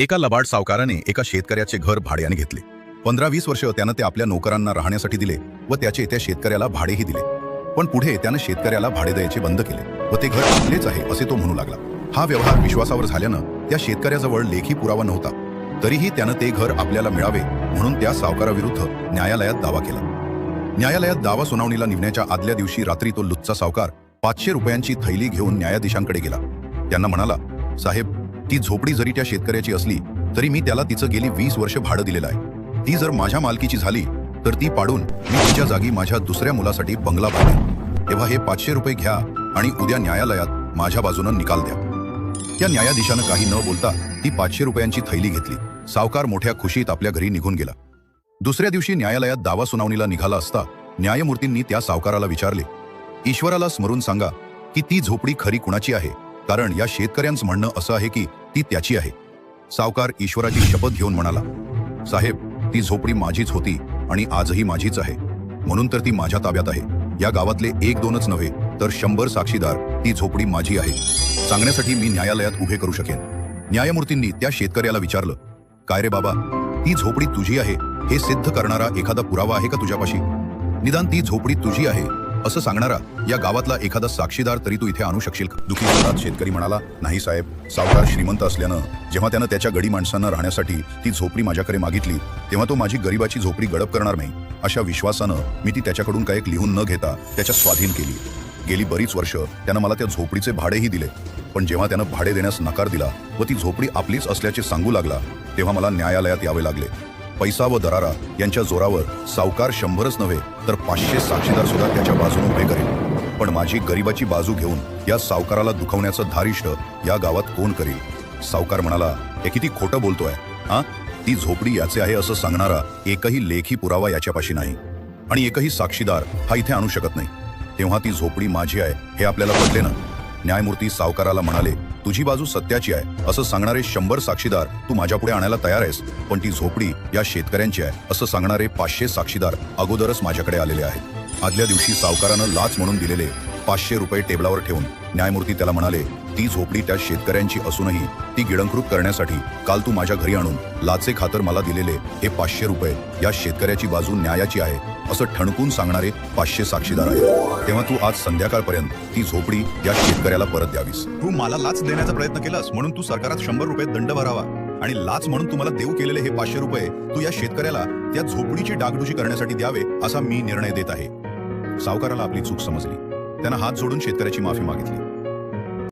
एका लबाड सावकाराने एका शेतकऱ्याचे घर भाड्याने घेतले. 15-20 वर्ष त्यानं ते आपल्या नोकरांना राहण्यासाठी दिले व त्याचे त्या शेतकऱ्याला भाडेही दिले. पण पुढे त्यानं शेतकऱ्याला भाडे द्यायचे बंद केले व ते घर आपलेच आहे असे तो म्हणू लागला. हा व्यवहार विश्वासावर झाल्यानं त्या शेतकऱ्याजवळ लेखी पुरावा नव्हता. तरीही त्यानं ते घर आपल्याला मिळावे म्हणून त्या सावकाराविरुद्ध न्यायालयात दावा केला. न्यायालयात दावा सुनावणीला निघण्याच्या आदल्या दिवशी रात्री तो लुच्चा सावकार 500 रुपयांची थैली घेऊन न्यायाधीशांकडे गेला. त्यांना म्हणाला, साहेब, ती झोपडी जरी त्या शेतकऱ्याची असली तरी मी त्याला तिचं गेली 20 वर्ष भाडं दिलेलं आहे. ती जर माझ्या मालकीची झाली तर ती पाडून मी तिच्या जागी माझ्या दुसऱ्या मुलासाठी बंगला बांधेन. तेव्हा हे 500 रुपये घ्या आणि उद्या न्यायालयात माझ्या बाजूनं निकाल द्या. त्या न्यायाधीशानं काही न बोलता ती 500 रुपयांची थैली घेतली. सावकार मोठ्या खुशीत आपल्या घरी निघून गेला. दुसऱ्या दिवशी न्यायालयात दावा सुनावणीला निघाला असता न्यायमूर्तींनी त्या सावकाराला विचारले, ईश्वराला स्मरून सांगा की ती झोपडी खरी कुणाची आहे, कारण या शेतकऱ्यांचं म्हणणं असं आहे की ती त्याची आहे. सावकार ईश्वराची शपथ घेऊन म्हणाला, साहेब, ती झोपडी माझीच होती आणि आजही माझीच आहे, म्हणून तर ती माझ्या ताब्यात आहे. या गावातले 1-2च नव्हे तर 100 साक्षीदार ती झोपडी माझी आहे सांगण्यासाठी मी न्यायालयात उभे करू शकेन. न्यायमूर्तींनी त्या शेतकऱ्याला विचारलं, काय रे बाबा, ती झोपडी तुझी आहे हे सिद्ध करणारा एखादा पुरावा आहे का तुझ्यापाशी? निदान ती झोपडी तुझी आहे असं सांगणारा या गावातला एखादा साक्षीदार तरी तू इथे आणू शकशील का? दुखी स्वरात शेतकरी म्हणाला, नाही साहेब, सावकार श्रीमंत असल्यानं जेव्हा त्यानं त्याच्या गडी माणसांना राहण्यासाठी ती झोपडी माझ्याकडे मागितली तेव्हा तो माझी गरिबाची झोपडी गडप करणार नाही अशा विश्वासानं मी ती त्याच्याकडून काही लिहून न घेता त्याच्या स्वाधीन केली. गेली बरीच वर्ष त्यानं मला त्या झोपडीचे भाडेही दिले, पण जेव्हा त्यानं भाडे देण्यास नकार दिला व ती झोपडी आपलीच असल्याचे सांगू लागला तेव्हा मला न्यायालयात यावे लागले. पैसा व दरारा यांच्या जोरावर सावकार 100च नव्हे तर 500 साक्षीदार सुद्धा त्याच्या बाजूने उभे करेल, पण माझी गरिबाची बाजू घेऊन या सावकाराला दुखवण्याचं धारिष्ट या गावात कोण करेल? सावकार म्हणाला, हे किती खोटं बोलतोय हा? ती झोपडी याचे आहे असं सांगणारा एकही लेखी पुरावा याच्यापाशी नाही आणि एकही साक्षीदार हा इथे आणू शकत नाही. तेव्हा ती झोपडी माझी आहे हे आपल्याला पटले ना? न्यायमूर्ती सावकाराला म्हणाले, तुझी बाजू सत्याची आहे असं सांगणारे 100 साक्षीदार तू माझ्यापुढे आणायला तयार आहेस, पण ती झोपडी या शेतकऱ्यांची आहे असं सांगणारे 500 साक्षीदार अगोदरच माझ्याकडे आलेले आहेत. आदल्या दिवशी सावकारानं लाच म्हणून दिलेले 500 रुपये टेबलावर ठेवून न्यायमूर्ती त्याला म्हणाले, ती झोपडी त्या शेतकऱ्यांची असूनही ती गिळंकृत करण्यासाठी काल तू माझ्या घरी आणून लाचे खातर मला दिलेले हे 500 रुपये या शेतकऱ्याची बाजू न्यायाची आहे असं ठणकून सांगणारे 500 साक्षीदार आहेत. तेव्हा तू आज संध्याकाळपर्यंत ती झोपडी या शेतकऱ्याला परत द्यावीस. तू मला लाच देण्याचा प्रयत्न केलास म्हणून तू सरकारात 100 रुपये दंड भरावा आणि लाच म्हणून तुम्हाला देऊ केलेले हे 500 रुपये तू या शेतकऱ्याला त्या झोपडीची डागडुजी करण्यासाठी द्यावे असा मी निर्णय देत आहे. सावकाराला आपली चूक समजली. त्यानं हात जोडून शेतकऱ्याची माफी मागितली.